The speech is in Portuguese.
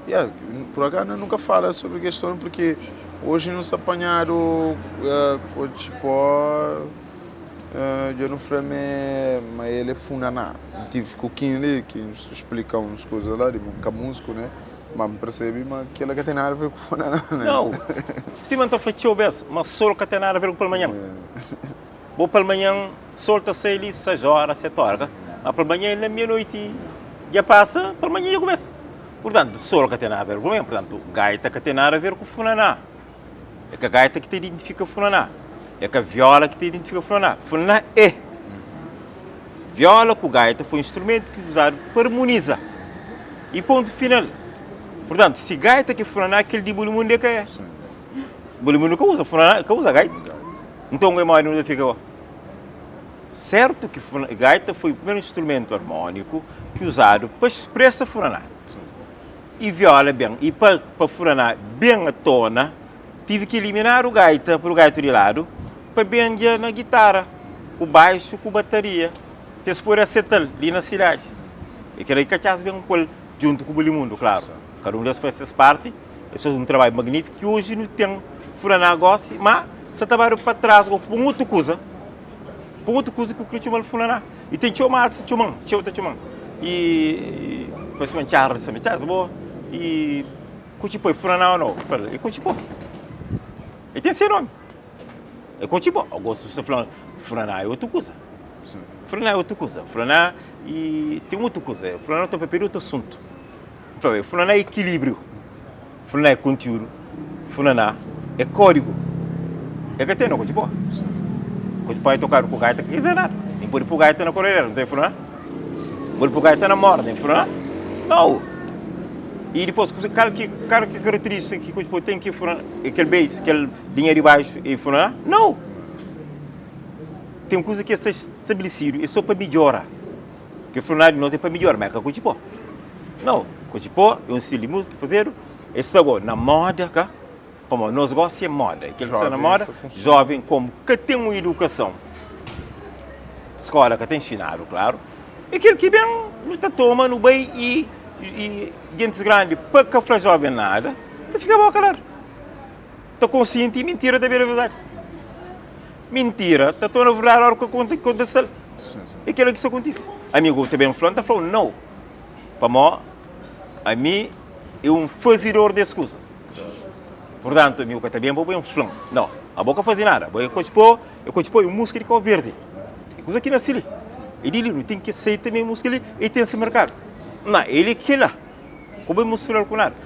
Yeah, por acaso eu nunca falo sobre a questão porque hoje nos apanharam o tipo eu não falei mas ele é funaná. Tive com quem ali que nos explica umas coisas lá de músico, né? Mas me percebi mas aquela que tem nada a ver com funaná, né? Não, se não está feito bem, mas sol que tem nada a ver com pela manhã. Vou pela manhã, sol está 6 horas, 7 horas. Mas pela manhã, na meia-noite, já passa, pela manhã já começa. Portanto, sol que tem nada a ver com pela manhã. Portanto, gaita que tem nada a ver com funaná. É que a gaita que te identifica funaná. É que a viola que te identifica funaná. Funaná é. Viola com gaita foi um instrumento que usado para harmonizar. E ponto final. Portanto, se gaita que funaná, aquele de bolimundo é que é. Bolimundo que usa funaná, que usa gaita. Então, a memória não fica. Certo que gaita foi o primeiro instrumento harmônico que usado para expressar funaná. E viola bem, e para funaná bem à tona, tive que eliminar o gaita para o gaita de lado, para bem na guitarra, com baixo, com bateria. Que se pôr a setel ali na cidade. E que aí cachaça bem um pouco junto com o bolimundo, claro. Cada um das faz parte, isso é um trabalho magnífico que hoje não tem funaná gosto, mas se trabalha para trás, ou por outra coisa que eu queria chamar funaná. E tem chamar, se chamar, e depois se manchar, boa. E cuchipô, funaná ou não? E cuchipô. E tem esse nome. É cuchipô. Eu gosto de falar, funaná é outra coisa. Funaná é outra coisa. Funaná e tem outra coisa. Funaná tem para outro assunto. Funaná é equilíbrio. Funaná é conteúdo. Funaná é código. É que tem no cuchipô. Cuchipô é tocar com gaita que quiser nada. Nem pode pôr gaita na correia, não tem funaná? Pode pôr gaita na morda, tem funaná? Não. E depois, que característica que cuchipô tem que funaná? Aquele base, aquele dinheiro de baixo e funaná? Não. Tem uma coisa que está estabelecido, é só para melhorar. Que o funaná de nós é para melhorar, mas é cuchipô. Não. Cuchipô é um estilo de música fazer, esse agora na moda, cá. Como nós gostamos de moda, aquele que está na moda, jovem como que tem uma educação, escola que tem ensinado, claro, e aquele que bem luta toma no bem e gente grande, para que a jovem nada, que fica bom, claro. Está consciente e mentira da verdade. Mentira, está toda a verdade a hora que acontece. E aquilo que isso acontece. Amigo, também falando, está falando, não. Para mim, a mim é um fazedor das coisas. Portanto, meu também vou bem um flão. Não, a boca faz nada. Eu cochipô e um músculo de cor verde. É coisa aqui na Síria. E dele não tem que aceitar também músculo e tem esse mercado. Não, ele que lá. Como é músculo com nada.